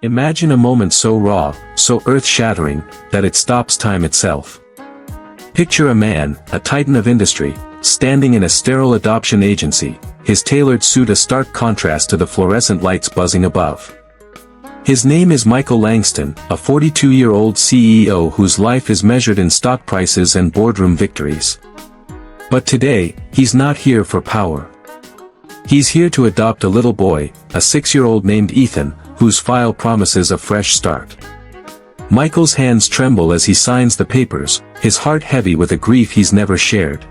Imagine a moment so raw, so earth-shattering, that it stops time itself. Picture a man, a titan of industry, standing in a sterile adoption agency, his tailored suit a stark contrast to the fluorescent lights buzzing above. His name is Michael Langston, a 42-year-old CEO whose life is measured in stock prices and boardroom victories. But today, he's not here for power. He's here to adopt a little boy, a 6-year-old named Ethan, whose file promises a fresh start. Michael's hands tremble as he signs the papers, his heart heavy with a grief he's never shared.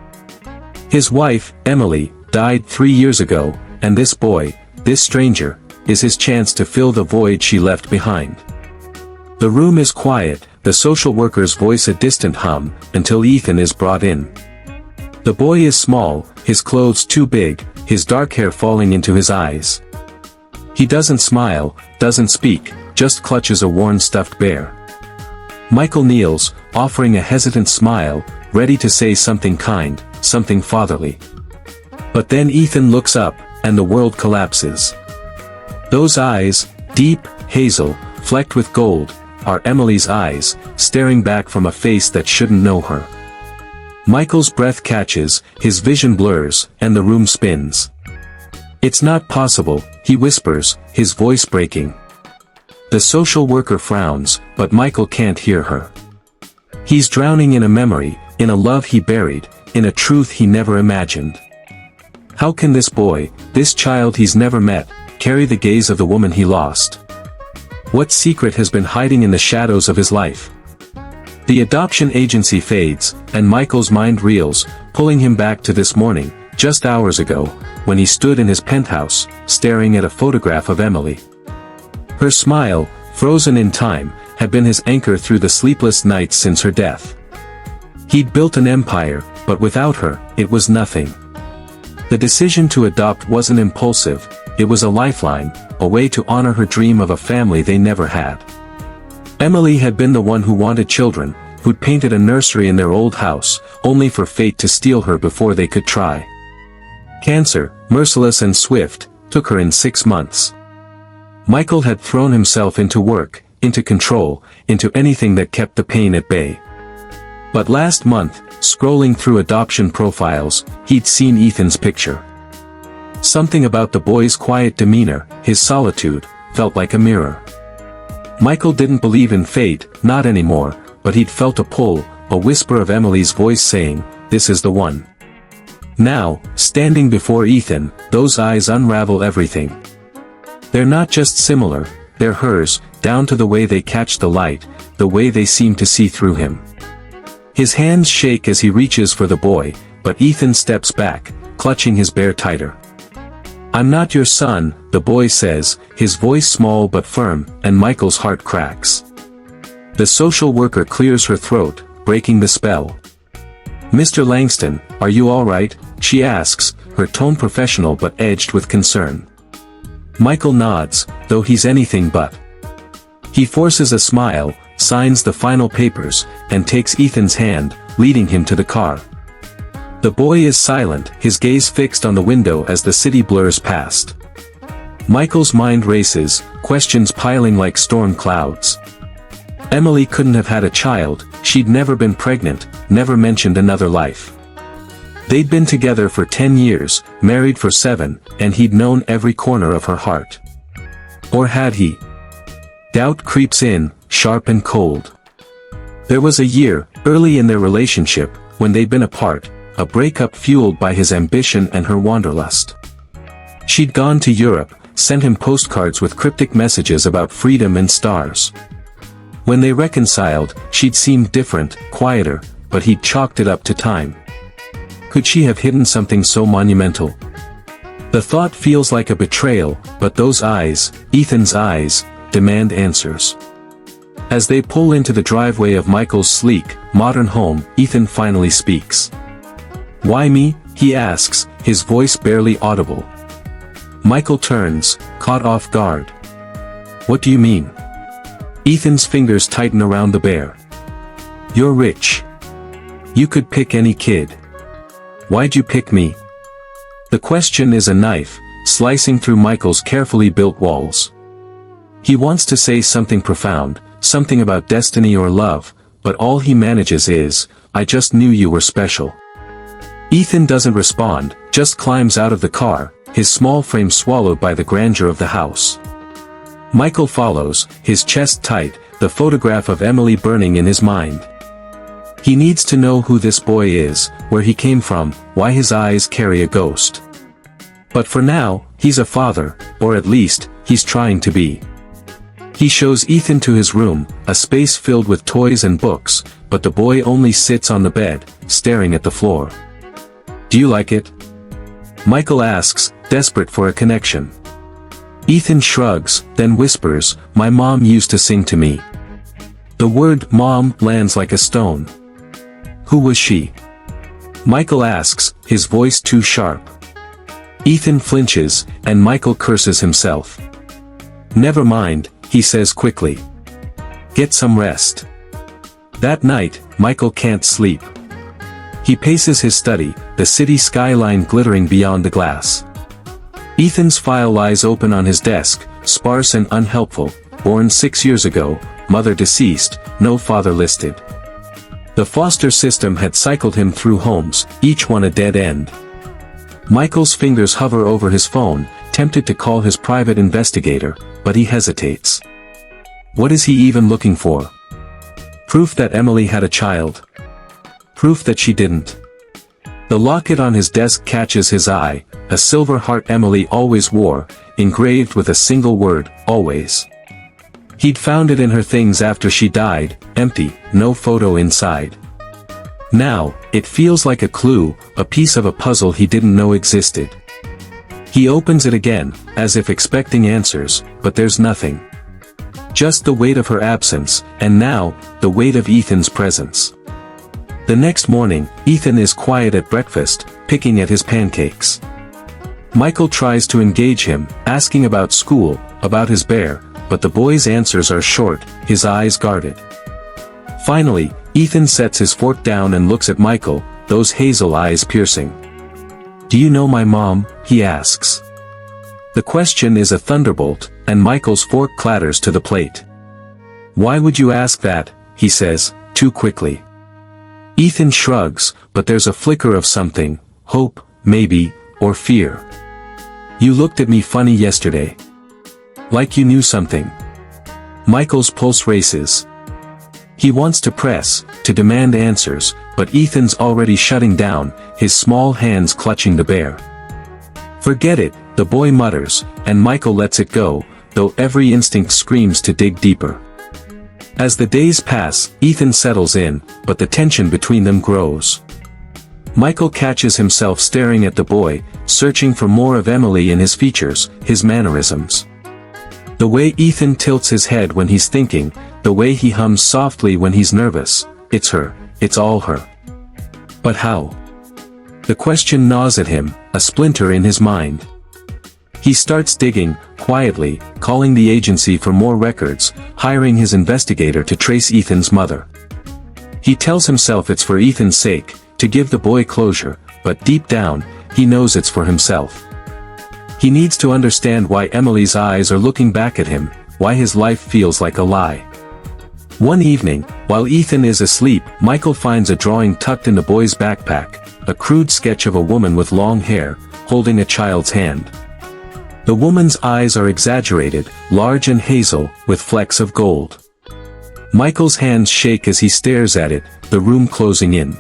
His wife, Emily, died 3 years ago, and this boy, this stranger, is his chance to fill the void she left behind. The room is quiet, the social worker's voice a distant hum, until Ethan is brought in. The boy is small, his clothes too big, his dark hair falling into his eyes. He doesn't smile, doesn't speak, just clutches a worn stuffed bear. Michael kneels, offering a hesitant smile, ready to say something kind, something fatherly. But then Ethan looks up, and the world collapses. Those eyes, deep, hazel, flecked with gold, are Emily's eyes, staring back from a face that shouldn't know her. Michael's breath catches, his vision blurs, and the room spins. "It's not possible," he whispers, his voice breaking. The social worker frowns, but Michael can't hear her. He's drowning in a memory, in a love he buried, in a truth he never imagined. How can this boy, this child he's never met, carry the gaze of the woman he lost? What secret has been hiding in the shadows of his life? The adoption agency fades, and Michael's mind reels, pulling him back to this morning, just hours ago, when he stood in his penthouse, staring at a photograph of Emily. Her smile, frozen in time, had been his anchor through the sleepless nights since her death. He'd built an empire, but without her, it was nothing. The decision to adopt wasn't impulsive, it was a lifeline, a way to honor her dream of a family they never had. Emily had been the one who wanted children, who'd painted a nursery in their old house, only for fate to steal her before they could try. Cancer, merciless and swift, took her in 6 months. Michael had thrown himself into work, into control, into anything that kept the pain at bay. But last month, scrolling through adoption profiles, he'd seen Ethan's picture. Something about the boy's quiet demeanor, his solitude, felt like a mirror. Michael didn't believe in fate, not anymore, but he'd felt a pull, a whisper of Emily's voice saying, "This is the one." Now, standing before Ethan, those eyes unravel everything. They're not just similar, they're hers, down to the way they catch the light, the way they seem to see through him. His hands shake as he reaches for the boy, but Ethan steps back, clutching his bear tighter. "I'm not your son," the boy says, his voice small but firm, and Michael's heart cracks. The social worker clears her throat, breaking the spell. "Mr. Langston, are you all right?" she asks, her tone professional but edged with concern. Michael nods, though he's anything but. He forces a smile, signs the final papers, and takes Ethan's hand, leading him to the car. The boy is silent, his gaze fixed on the window as the city blurs past. Michael's mind races, questions piling like storm clouds. Emily couldn't have had a child, she'd never been pregnant, never mentioned another life. They'd been together for 10 years, married for 7, and he'd known every corner of her heart. Or had he? Doubt creeps in, sharp and cold. There was a year, early in their relationship, when they'd been apart, a breakup fueled by his ambition and her wanderlust. She'd gone to Europe, sent him postcards with cryptic messages about freedom and stars. When they reconciled, she'd seemed different, quieter, but he'd chalked it up to time. Could she have hidden something so monumental? The thought feels like a betrayal, but those eyes, Ethan's eyes, demand answers. As they pull into the driveway of Michael's sleek, modern home, Ethan finally speaks. "Why me?" he asks, his voice barely audible. Michael turns, caught off guard. "What do you mean?" Ethan's fingers tighten around the bear. "You're rich. You could pick any kid. Why'd you pick me?" The question is a knife, slicing through Michael's carefully built walls. He wants to say something profound, something about destiny or love, but all he manages is, "I just knew you were special." Ethan doesn't respond, just climbs out of the car, his small frame swallowed by the grandeur of the house. Michael follows, his chest tight, the photograph of Emily burning in his mind. He needs to know who this boy is, where he came from, why his eyes carry a ghost. But for now, he's a father, or at least, he's trying to be. He shows Ethan to his room, a space filled with toys and books, but the boy only sits on the bed, staring at the floor. "Do you like it?" Michael asks, desperate for a connection. Ethan shrugs, then whispers, "My mom used to sing to me." The word "mom" lands like a stone. "Who was she?" Michael asks, his voice too sharp. Ethan flinches, and Michael curses himself. "Never mind," he says quickly. "Get some rest." That night, Michael can't sleep. He paces his study, the city skyline glittering beyond the glass. Ethan's file lies open on his desk, sparse and unhelpful, born 6 years ago, mother deceased, no father listed. The foster system had cycled him through homes, each one a dead end. Michael's fingers hover over his phone, tempted to call his private investigator, but he hesitates. What is he even looking for? Proof that Emily had a child? Proof that she didn't? The locket on his desk catches his eye, a silver heart Emily always wore, engraved with a single word, always. He'd found it in her things after she died, empty, no photo inside. Now, it feels like a clue, a piece of a puzzle he didn't know existed. He opens it again, as if expecting answers, but there's nothing. Just the weight of her absence, and now, the weight of Ethan's presence. The next morning, Ethan is quiet at breakfast, picking at his pancakes. Michael tries to engage him, asking about school, about his bear, but the boy's answers are short, his eyes guarded. Finally, Ethan sets his fork down and looks at Michael, those hazel eyes piercing. "Do you know my mom?" he asks. The question is a thunderbolt, and Michael's fork clatters to the plate. "Why would you ask that?" he says, too quickly. Ethan shrugs, but there's a flicker of something, hope, maybe, or fear. "You looked at me funny yesterday. Like you knew something." Michael's pulse races. He wants to press, to demand answers, but Ethan's already shutting down, his small hands clutching the bear. "Forget it," the boy mutters, and Michael lets it go, though every instinct screams to dig deeper. As the days pass, Ethan settles in, but the tension between them grows. Michael catches himself staring at the boy, searching for more of Emily in his features, his mannerisms. The way Ethan tilts his head when he's thinking, the way he hums softly when he's nervous, it's her, it's all her. But how? The question gnaws at him, a splinter in his mind. He starts digging, quietly, calling the agency for more records, hiring his investigator to trace Ethan's mother. He tells himself it's for Ethan's sake, to give the boy closure, but deep down, he knows it's for himself. He needs to understand why Emily's eyes are looking back at him, why his life feels like a lie. One evening, while Ethan is asleep, Michael finds a drawing tucked in the boy's backpack, a crude sketch of a woman with long hair, holding a child's hand. The woman's eyes are exaggerated, large and hazel, with flecks of gold. Michael's hands shake as he stares at it, the room closing in.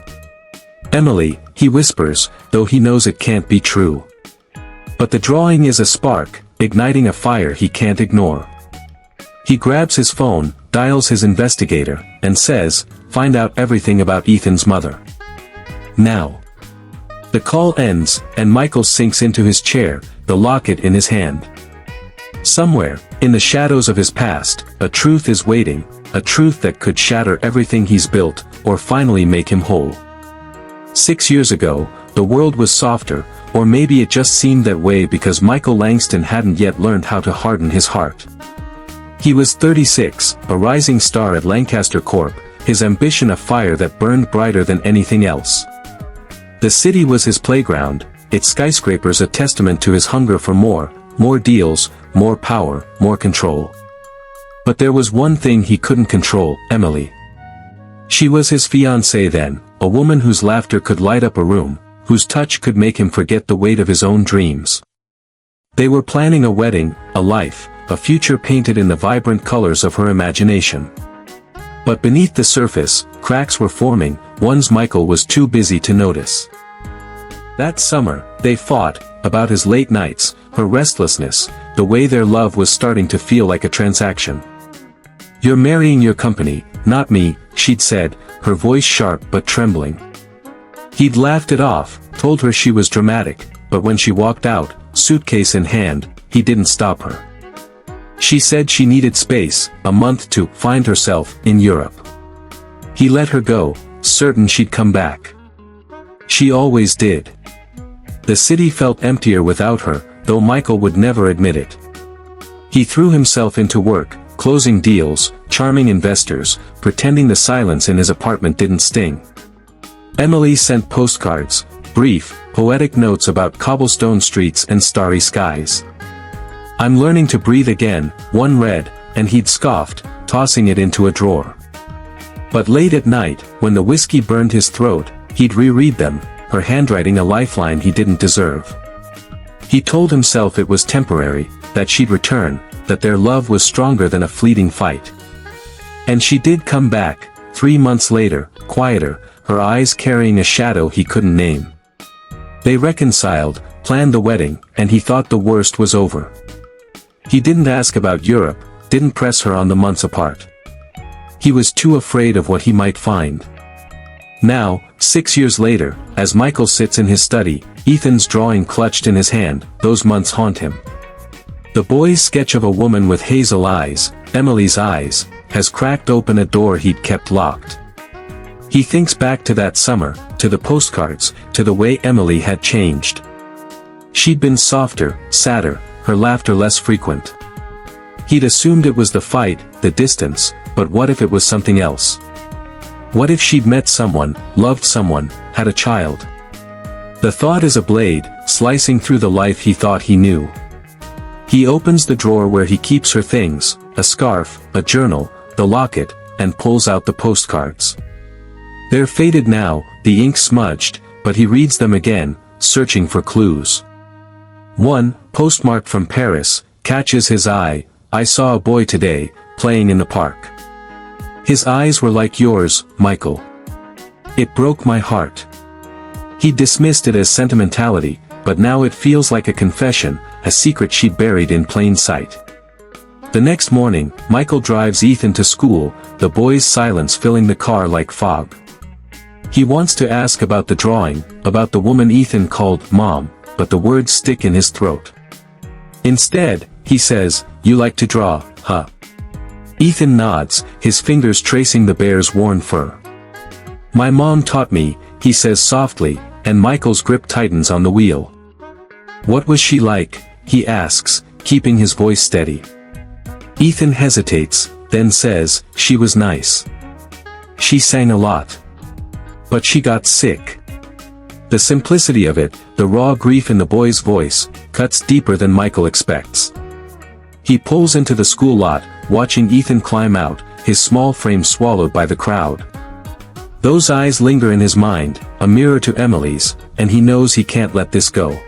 "Emily," he whispers, though he knows it can't be true. But the drawing is a spark, igniting a fire he can't ignore. He grabs his phone, dials his investigator, and says, "Find out everything about Ethan's mother. Now." The call ends, and Michael sinks into his chair, the locket in his hand. Somewhere, in the shadows of his past, a truth is waiting, a truth that could shatter everything he's built, or finally make him whole. 6 years ago, the world was softer, or maybe it just seemed that way because Michael Langston hadn't yet learned how to harden his heart. He was 36, a rising star at Lancaster Corp, his ambition a fire that burned brighter than anything else. The city was his playground, its skyscrapers a testament to his hunger for more deals, more power, more control. But there was one thing he couldn't control: Emily. She was his fiancée then, a woman whose laughter could light up a room, whose touch could make him forget the weight of his own dreams. They were planning a wedding, a life, a future painted in the vibrant colors of her imagination. But beneath the surface, cracks were forming, ones Michael was too busy to notice. That summer, they fought, about his late nights, her restlessness, the way their love was starting to feel like a transaction. "You're marrying your company, not me," she'd said, her voice sharp but trembling. He'd laughed it off, told her she was dramatic, but when she walked out, suitcase in hand, he didn't stop her. She said she needed space, a month to find herself in Europe. He let her go, certain she'd come back. She always did. The city felt emptier without her, though Michael would never admit it. He threw himself into work, closing deals, charming investors, pretending the silence in his apartment didn't sting. Emily sent postcards, brief, poetic notes about cobblestone streets and starry skies. "I'm learning to breathe again," one read, and he'd scoffed, tossing it into a drawer. But late at night, when the whiskey burned his throat, he'd reread them, her handwriting a lifeline he didn't deserve. He told himself it was temporary, that she'd return, that their love was stronger than a fleeting fight. And she did come back, 3 months later, quieter, her eyes carrying a shadow he couldn't name. They reconciled, planned the wedding, and he thought the worst was over. He didn't ask about Europe, didn't press her on the months apart. He was too afraid of what he might find. Now, 6 years later, as Michael sits in his study, Ethan's drawing clutched in his hand, those months haunt him. The boy's sketch of a woman with hazel eyes, Emily's eyes, has cracked open a door he'd kept locked. He thinks back to that summer, to the postcards, to the way Emily had changed. She'd been softer, sadder, her laughter less frequent. He'd assumed it was the fight, the distance, but what if it was something else? What if she'd met someone, loved someone, had a child? The thought is a blade, slicing through the life he thought he knew. He opens the drawer where he keeps her things, a scarf, a journal, the locket, and pulls out the postcards. They're faded now, the ink smudged, but he reads them again, searching for clues. One, postmarked from Paris, catches his eye: "I saw a boy today, playing in the park. His eyes were like yours, Michael. It broke my heart." He dismissed it as sentimentality, but now it feels like a confession, a secret she'd buried in plain sight. The next morning, Michael drives Ethan to school, the boy's silence filling the car like fog. He wants to ask about the drawing, about the woman Ethan called Mom, but the words stick in his throat. Instead, he says, "You like to draw, huh?" Ethan nods, his fingers tracing the bear's worn fur. "My mom taught me," he says softly, and Michael's grip tightens on the wheel. "What was she like?" he asks, keeping his voice steady. Ethan hesitates, then says, "She was nice. She sang a lot. But she got sick." The simplicity of it, the raw grief in the boy's voice, cuts deeper than Michael expects. He pulls into the school lot, watching Ethan climb out, his small frame swallowed by the crowd. Those eyes linger in his mind, a mirror to Emily's, and he knows he can't let this go.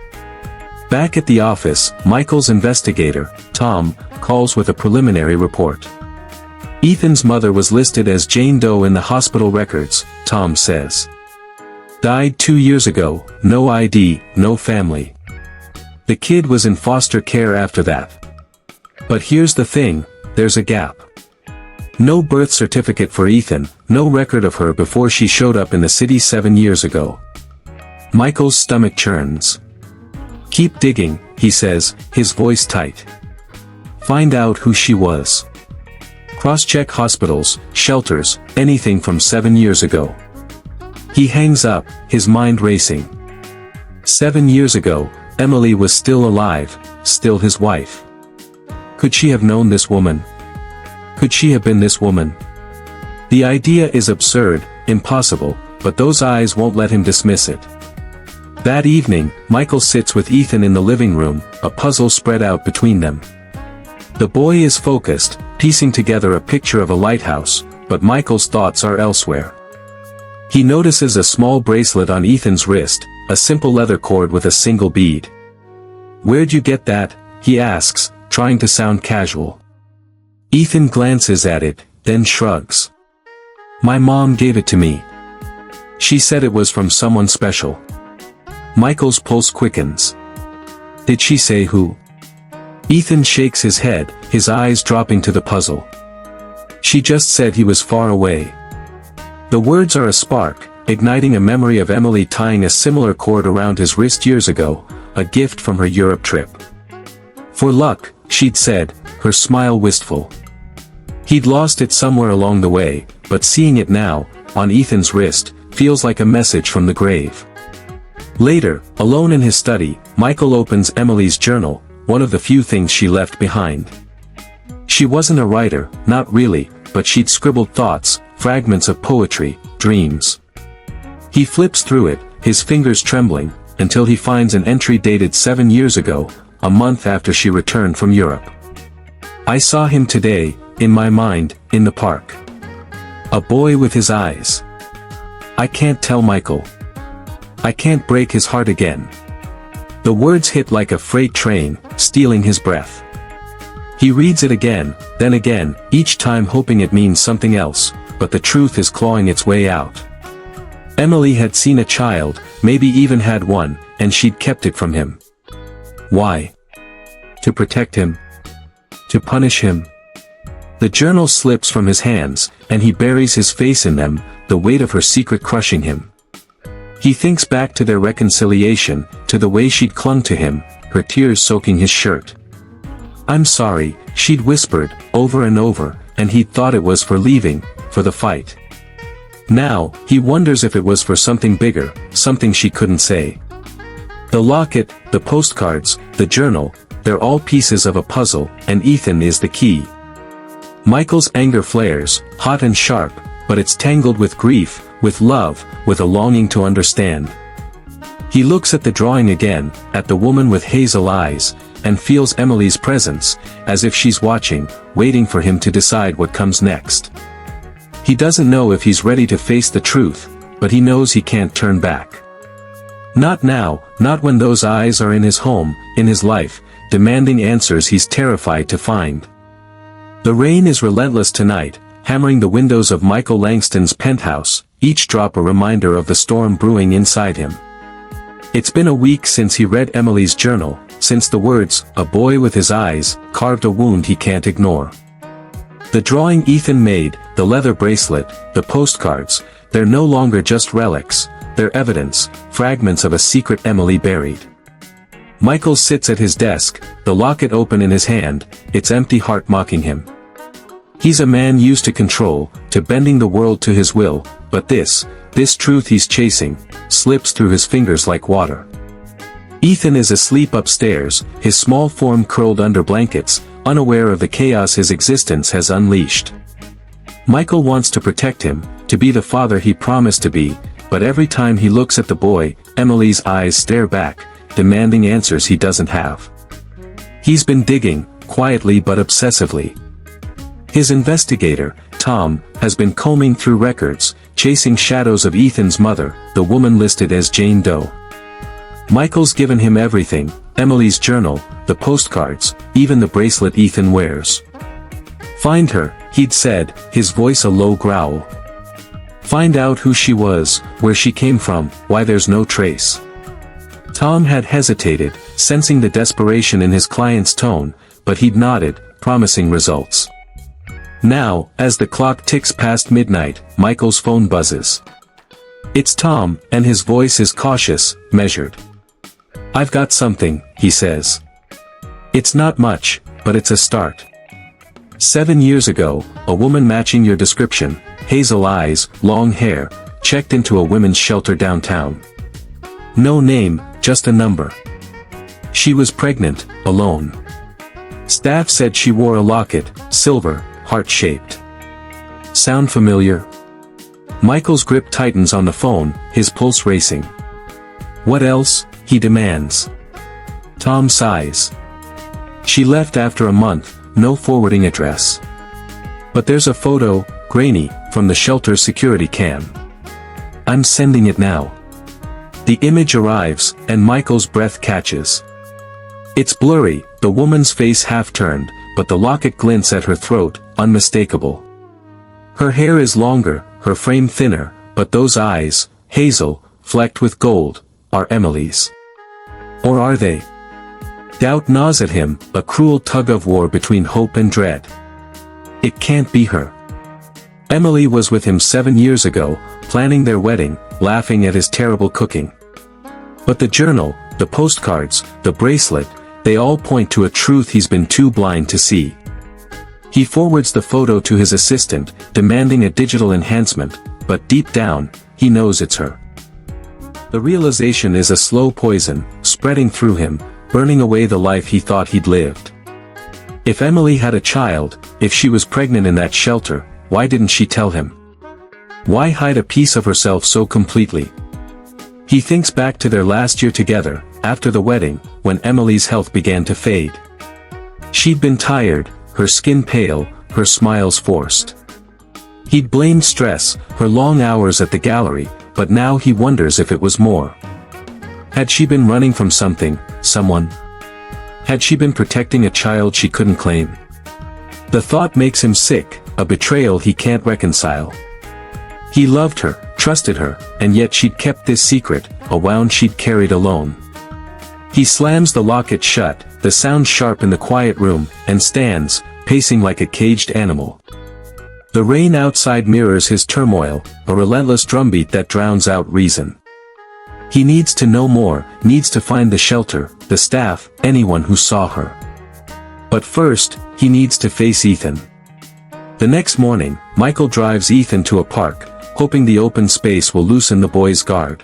Back at the office, Michael's investigator, Tom, calls with a preliminary report. Ethan's mother was listed as Jane Doe in the hospital records, Tom says. Died 2 years ago, no ID, no family. The kid was in foster care after that. But here's the thing, there's a gap. No birth certificate for Ethan, no record of her before she showed up in the city 7 years ago. Michael's stomach churns. "Keep digging," he says, his voice tight. "Find out who she was. Cross-check hospitals, shelters, anything from 7 years ago." He hangs up, his mind racing. 7 years ago, Emily was still alive, still his wife. Could she have known this woman? Could she have been this woman? The idea is absurd, impossible, but those eyes won't let him dismiss it. That evening, Michael sits with Ethan in the living room, a puzzle spread out between them. The boy is focused, piecing together a picture of a lighthouse, but Michael's thoughts are elsewhere. He notices a small bracelet on Ethan's wrist, a simple leather cord with a single bead. "Where'd you get that?" he asks, trying to sound casual. Ethan glances at it, then shrugs. "My mom gave it to me. She said it was from someone special." Michael's pulse quickens. "Did she say who?" Ethan shakes his head, his eyes dropping to the puzzle. "She just said he was far away." The words are a spark, igniting a memory of Emily tying a similar cord around his wrist years ago, a gift from her Europe trip. "For luck," she'd said, her smile wistful. He'd lost it somewhere along the way, but seeing it now, on Ethan's wrist, feels like a message from the grave. Later, alone in his study, Michael opens Emily's journal, one of the few things she left behind. She wasn't a writer, not really, but she'd scribbled thoughts, fragments of poetry, dreams. He flips through it, his fingers trembling, until he finds an entry dated 7 years ago, a month after she returned from Europe. "I saw him today, in my mind, in the park. A boy with his eyes. I can't tell Michael. I can't break his heart again." The words hit like a freight train, stealing his breath. He reads it again, then again, each time hoping it means something else, but the truth is clawing its way out. Emily had seen a child, maybe even had one, and she'd kept it from him. Why? To protect him? To punish him? The journal slips from his hands, and he buries his face in them, the weight of her secret crushing him. He thinks back to their reconciliation, to the way she'd clung to him, her tears soaking his shirt. "I'm sorry," she'd whispered, over and over, and he'd thought it was for leaving, for the fight. Now, he wonders if it was for something bigger, something she couldn't say. The locket, the postcards, the journal, they're all pieces of a puzzle, and Ethan is the key. Michael's anger flares, hot and sharp, but it's tangled with grief, with love, with a longing to understand. He looks at the drawing again, at the woman with hazel eyes, and feels Emily's presence, as if she's watching, waiting for him to decide what comes next. He doesn't know if he's ready to face the truth, but he knows he can't turn back. Not now, not when those eyes are in his home, in his life, demanding answers he's terrified to find. The rain is relentless tonight, hammering the windows of Michael Langston's penthouse, each drop a reminder of the storm brewing inside him. It's been a week since he read Emily's journal, since the words, "a boy with his eyes," carved a wound he can't ignore. The drawing Ethan made, the leather bracelet, the postcards, they're no longer just relics, they're evidence, fragments of a secret Emily buried. Michael sits at his desk, the locket open in his hand, its empty heart mocking him. He's a man used to control, to bending the world to his will, but this truth he's chasing, slips through his fingers like water. Ethan is asleep upstairs, his small form curled under blankets, unaware of the chaos his existence has unleashed. Michael wants to protect him, to be the father he promised to be, but every time he looks at the boy, Emily's eyes stare back, demanding answers he doesn't have. He's been digging, quietly but obsessively. His investigator, Tom, has been combing through records, chasing shadows of Ethan's mother, the woman listed as Jane Doe. Michael's given him everything, Emily's journal, the postcards, even the bracelet Ethan wears. "Find her," he'd said, his voice a low growl. "Find out who she was, where she came from, why there's no trace." Tom had hesitated, sensing the desperation in his client's tone, but he'd nodded, promising results. Now, as the clock ticks past midnight, Michael's phone buzzes. It's Tom, and his voice is cautious, measured. "I've got something," he says. "It's not much, but it's a start. 7 years ago, a woman matching your description, hazel eyes, long hair, checked into a women's shelter downtown. No name, just a number. She was pregnant, alone. Staff said she wore a locket, silver, heart-shaped. Sound familiar?" Michael's grip tightens on the phone, his pulse racing. "What else?" he demands. Tom sighs. "She left after a month, no forwarding address. But there's a photo, grainy, from the shelter's security cam. I'm sending it now. The image arrives, and Michael's breath catches. It's blurry, the woman's face half-turned, but the locket glints at her throat, unmistakable. Her hair is longer, her frame thinner, but those eyes, hazel, flecked with gold, are Emily's. Or are they? Doubt gnaws at him, a cruel tug-of-war between hope and dread. It can't be her. Emily was with him 7 years ago, planning their wedding, laughing at his terrible cooking. But the journal, the postcards, the bracelet, they all point to a truth he's been too blind to see. He forwards the photo to his assistant, demanding a digital enhancement, but deep down, he knows it's her. The realization is a slow poison, spreading through him, burning away the life he thought he'd lived. If Emily had a child, if she was pregnant in that shelter, why didn't she tell him? Why hide a piece of herself so completely? He thinks back to their last year together, after the wedding, when Emily's health began to fade. She'd been tired, her skin pale, her smiles forced. He'd blamed stress, her long hours at the gallery, but now he wonders if it was more. Had she been running from something, someone? Had she been protecting a child she couldn't claim? The thought makes him sick, a betrayal he can't reconcile. He loved her, trusted her, and yet she'd kept this secret, a wound she'd carried alone. He slams the locket shut, the sound sharp in the quiet room, and stands, pacing like a caged animal. The rain outside mirrors his turmoil, a relentless drumbeat that drowns out reason. He needs to know more, needs to find the shelter, the staff, anyone who saw her. But first, he needs to face Ethan. The next morning, Michael drives Ethan to a park, hoping the open space will loosen the boy's guard.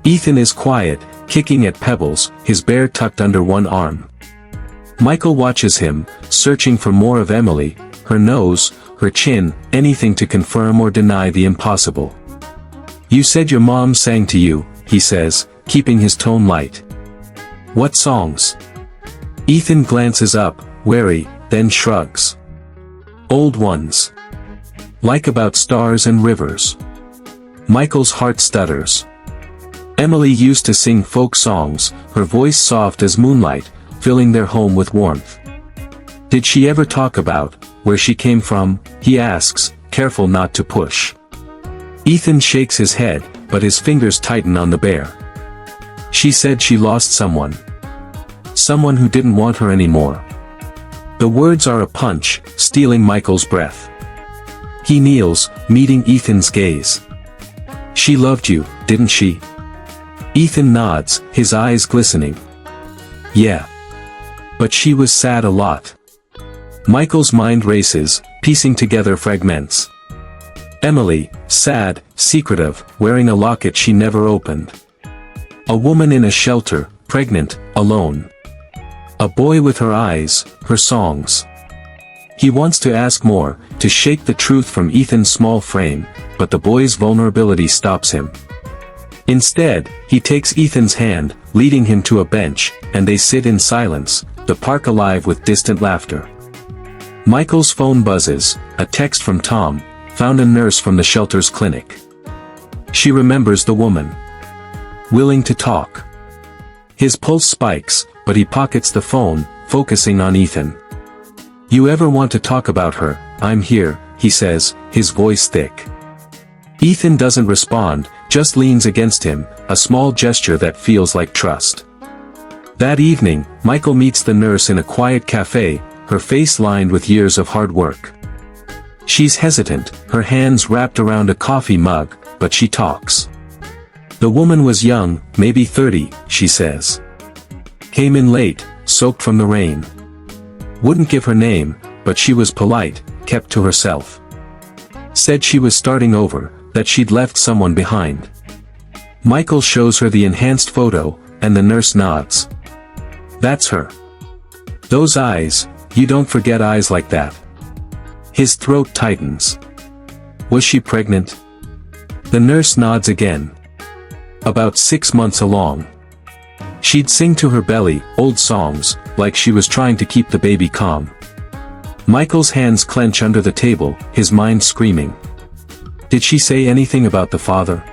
Ethan is quiet, kicking at pebbles, his bear tucked under one arm. Michael watches him, searching for more of Emily, her nose, her chin, anything to confirm or deny the impossible. "You said your mom sang to you," he says, keeping his tone light. "What songs?" Ethan glances up, wary, then shrugs. "Old ones. Like about stars and rivers." Michael's heart stutters. Emily used to sing folk songs, her voice soft as moonlight, filling their home with warmth. "Did she ever talk about where she came from?" he asks, careful not to push. Ethan shakes his head, but his fingers tighten on the bear. "She said she lost someone. Someone who didn't want her anymore." The words are a punch, stealing Michael's breath. He kneels, meeting Ethan's gaze. "She loved you, didn't she?" Ethan nods, his eyes glistening. "Yeah. But she was sad a lot." Michael's mind races, piecing together fragments. Emily, sad, secretive, wearing a locket she never opened. A woman in a shelter, pregnant, alone. A boy with her eyes, her songs. He wants to ask more, to shake the truth from Ethan's small frame, but the boy's vulnerability stops him. Instead, he takes Ethan's hand, leading him to a bench, and they sit in silence, the park alive with distant laughter. Michael's phone buzzes, a text from Tom, found a nurse from the shelter's clinic. She remembers the woman. Willing to talk. His pulse spikes, but he pockets the phone, focusing on Ethan. "You ever want to talk about her, I'm here," he says, his voice thick. Ethan doesn't respond, just leans against him, a small gesture that feels like trust. That evening, Michael meets the nurse in a quiet cafe, her face lined with years of hard work. She's hesitant, her hands wrapped around a coffee mug, but she talks. The woman was young, maybe 30, she says. Came in late, soaked from the rain. Wouldn't give her name, but she was polite, kept to herself. Said she was starting over, that she'd left someone behind. Michael shows her the enhanced photo, and the nurse nods. That's her. Those eyes, you don't forget eyes like that. His throat tightens. Was she pregnant? The nurse nods again. About 6 months along. She'd sing to her belly, old songs, like she was trying to keep the baby calm. Michael's hands clench under the table, his mind screaming. Did she say anything about the father?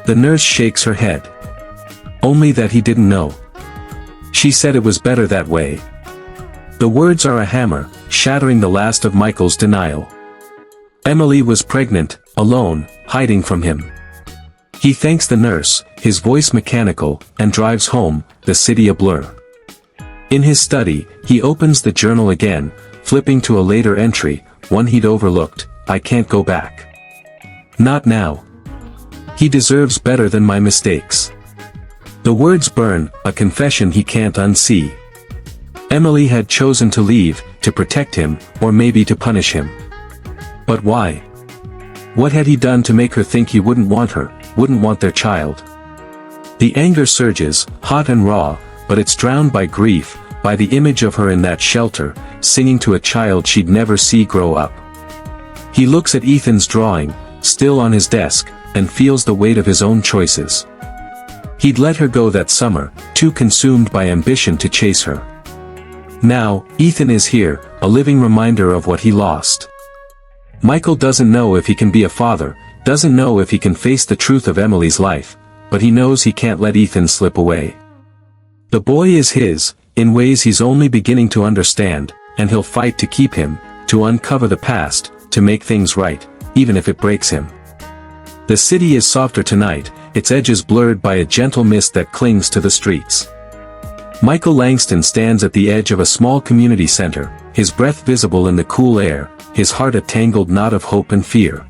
The nurse shakes her head. Only that he didn't know. She said it was better that way. The words are a hammer, shattering the last of Michael's denial. Emily was pregnant, alone, hiding from him. He thanks the nurse, his voice mechanical, and drives home, the city a blur. In his study, he opens the journal again, flipping to a later entry, one he'd overlooked. I can't go back. Not now. He deserves better than my mistakes. The words burn, a confession he can't unsee. Emily had chosen to leave, to protect him, or maybe to punish him. But why? What had he done to make her think he wouldn't want her, wouldn't want their child? The anger surges, hot and raw, but it's drowned by grief, by the image of her in that shelter, singing to a child she'd never see grow up. He looks at Ethan's drawing, still on his desk, and feels the weight of his own choices. He'd let her go that summer, too consumed by ambition to chase her. Now, Ethan is here, a living reminder of what he lost. Michael doesn't know if he can be a father, doesn't know if he can face the truth of Emily's life, but he knows he can't let Ethan slip away. The boy is his, in ways he's only beginning to understand, and he'll fight to keep him, to uncover the past, to make things right, even if it breaks him. The city is softer tonight, its edges blurred by a gentle mist that clings to the streets. Michael Langston stands at the edge of a small community center, his breath visible in the cool air, his heart a tangled knot of hope and fear.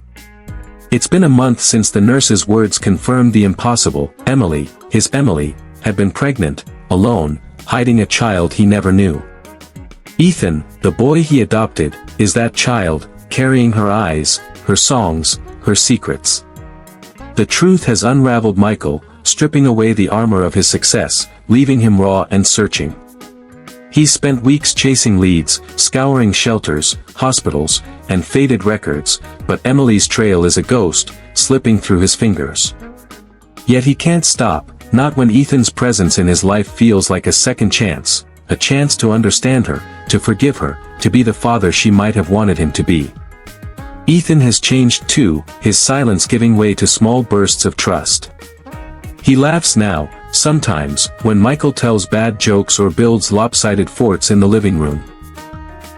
It's been a month since the nurse's words confirmed the impossible. Emily, his Emily, had been pregnant, alone, hiding a child he never knew. Ethan, the boy he adopted, is that child, carrying her eyes, her songs, her secrets. The truth has unraveled Michael, stripping away the armor of his success, leaving him raw and searching. He's spent weeks chasing leads, scouring shelters, hospitals, and faded records, but Emily's trail is a ghost, slipping through his fingers. Yet he can't stop, not when Ethan's presence in his life feels like a second chance, a chance to understand her, to forgive her, to be the father she might have wanted him to be. Ethan has changed too, his silence giving way to small bursts of trust. He laughs now, sometimes, when Michael tells bad jokes or builds lopsided forts in the living room.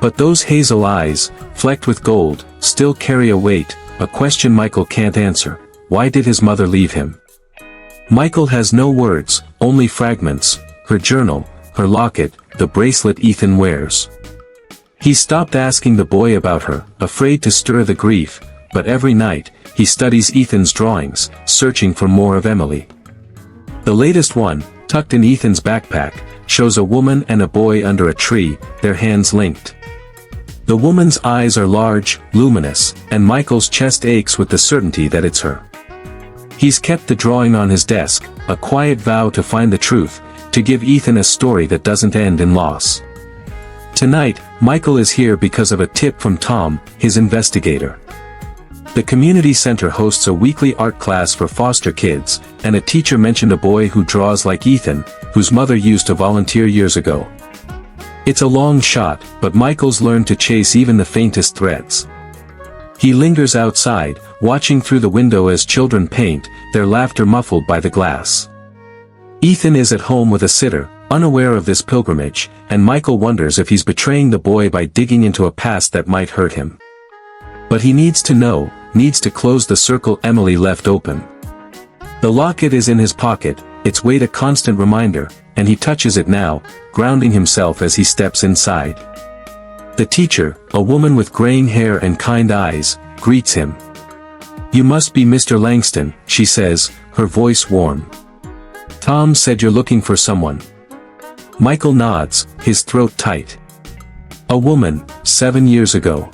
But those hazel eyes, flecked with gold, still carry a weight, a question Michael can't answer. Why did his mother leave him? Michael has no words, only fragments, her journal, her locket, the bracelet Ethan wears. He stopped asking the boy about her, afraid to stir the grief, but every night, he studies Ethan's drawings, searching for more of Emily. The latest one, tucked in Ethan's backpack, shows a woman and a boy under a tree, their hands linked. The woman's eyes are large, luminous, and Michael's chest aches with the certainty that it's her. He's kept the drawing on his desk, a quiet vow to find the truth, to give Ethan a story that doesn't end in loss. Tonight, Michael is here because of a tip from Tom, his investigator. The community center hosts a weekly art class for foster kids, and a teacher mentioned a boy who draws like Ethan, whose mother used to volunteer years ago. It's a long shot, but Michael's learned to chase even the faintest threads. He lingers outside, watching through the window as children paint, their laughter muffled by the glass. Ethan is at home with a sitter, unaware of this pilgrimage, and Michael wonders if he's betraying the boy by digging into a past that might hurt him. But he needs to know, needs to close the circle Emily left open. The locket is in his pocket, its weight a constant reminder, and he touches it now, grounding himself as he steps inside. The teacher, a woman with graying hair and kind eyes, greets him. "You must be Mr. Langston," she says, her voice warm. "Tom said you're looking for someone." Michael nods, his throat tight. "A woman, 7 years ago.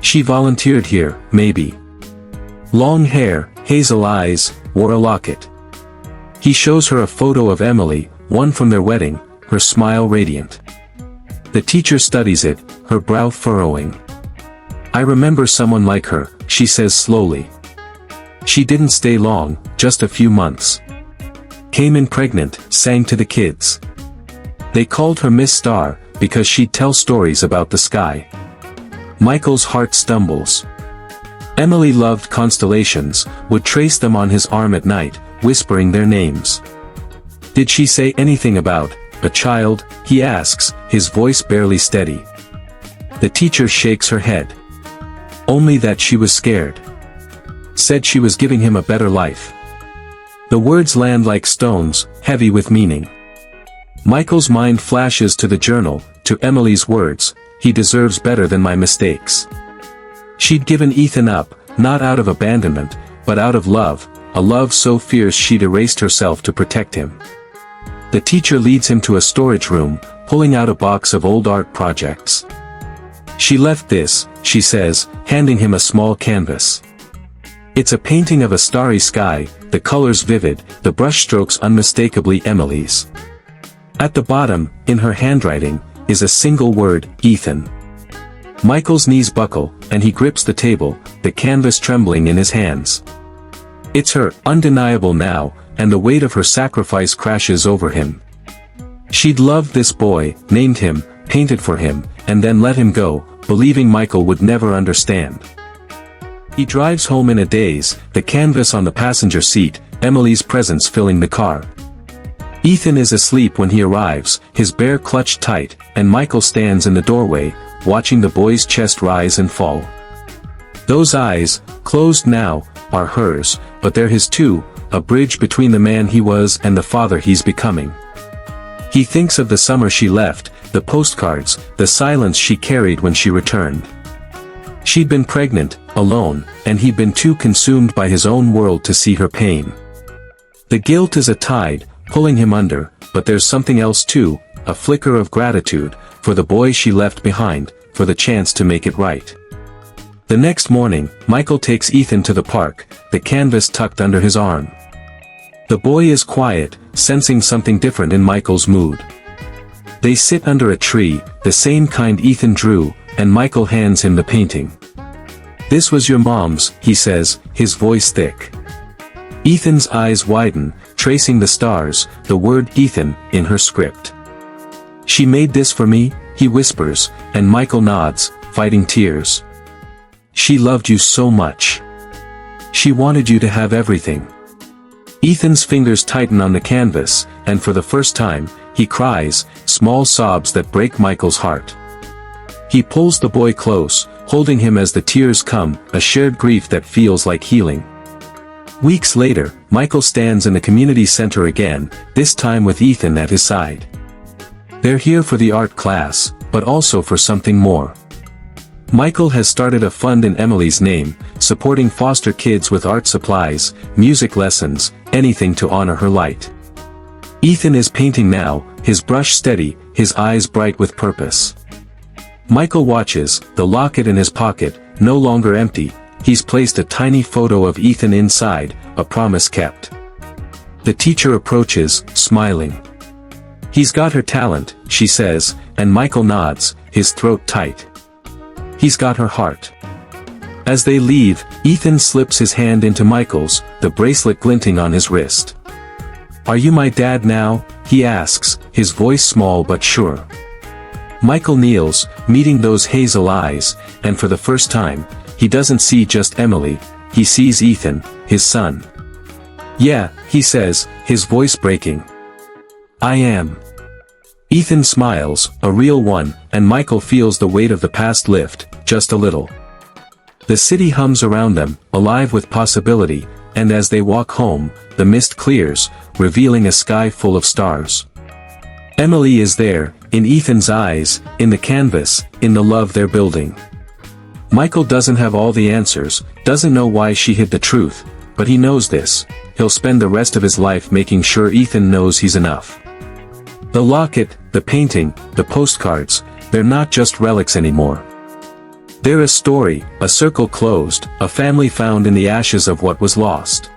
She volunteered here, maybe. Long hair, hazel eyes, wore a locket." He shows her a photo of Emily, one from their wedding, her smile radiant. The teacher studies it, her brow furrowing. "I remember someone like her," she says slowly. "She didn't stay long, just a few months. Came in pregnant, sang to the kids. They called her Miss Star, because she'd tell stories about the sky. Michael's heart stumbles. Emily loved constellations, would trace them on his arm at night, whispering their names. Did she say anything about a child, he asks, his voice barely steady. The teacher shakes her head. Only that she was scared. Said she was giving him a better life. The words land like stones, heavy with meaning. Michael's mind flashes to the journal, to Emily's words, he deserves better than my mistakes. She'd given Ethan up, not out of abandonment, but out of love, a love so fierce she'd erased herself to protect him. The teacher leads him to a storage room, pulling out a box of old art projects. She left this, she says, handing him a small canvas. It's a painting of a starry sky, the colors vivid, the brushstrokes unmistakably Emily's. At the bottom, in her handwriting, is a single word, Ethan. Michael's knees buckle, and he grips the table, the canvas trembling in his hands. It's her, undeniable now, and the weight of her sacrifice crashes over him. She'd loved this boy, named him, painted for him, and then let him go, believing Michael would never understand. He drives home in a daze, the canvas on the passenger seat, Emily's presence filling the car. Ethan is asleep when he arrives, his bear clutched tight, and Michael stands in the doorway, watching the boy's chest rise and fall. Those eyes, closed now, are hers, but they're his too, a bridge between the man he was and the father he's becoming. He thinks of the summer she left, the postcards, the silence she carried when she returned. She'd been pregnant, alone, and he'd been too consumed by his own world to see her pain. The guilt is a tide, pulling him under, but there's something else too, a flicker of gratitude, for the boy she left behind, for the chance to make it right. The next morning, Michael takes Ethan to the park, the canvas tucked under his arm. The boy is quiet, sensing something different in Michael's mood. They sit under a tree, the same kind Ethan drew, and Michael hands him the painting. This was your mom's, he says, his voice thick. Ethan's eyes widen, tracing the stars, the word Ethan, in her script. She made this for me, he whispers, and Michael nods, fighting tears. She loved you so much. She wanted you to have everything. Ethan's fingers tighten on the canvas, and for the first time, he cries, small sobs that break Michael's heart. He pulls the boy close, holding him as the tears come, a shared grief that feels like healing. Weeks later, Michael stands in the community center again, this time with Ethan at his side. They're here for the art class, but also for something more. Michael has started a fund in Emily's name, supporting foster kids with art supplies, music lessons, anything to honor her light. Ethan is painting now, his brush steady, his eyes bright with purpose. Michael watches, the locket in his pocket, no longer empty, he's placed a tiny photo of Ethan inside, a promise kept. The teacher approaches, smiling. He's got her talent, she says, and Michael nods, his throat tight. He's got her heart. As they leave, Ethan slips his hand into Michael's, the bracelet glinting on his wrist. Are you my dad now? He asks, his voice small but sure. Michael kneels, meeting those hazel eyes, and for the first time, he doesn't see just Emily, he sees Ethan, his son. Yeah, he says, his voice breaking. I am. Ethan smiles, a real one, and Michael feels the weight of the past lift, just a little. The city hums around them, alive with possibility, and as they walk home, the mist clears, revealing a sky full of stars. Emily is there, in Ethan's eyes, in the canvas, in the love they're building. Michael doesn't have all the answers, doesn't know why she hid the truth, but he knows this, he'll spend the rest of his life making sure Ethan knows he's enough. The locket, the painting, the postcards, they're not just relics anymore. They're a story, a circle closed, a family found in the ashes of what was lost.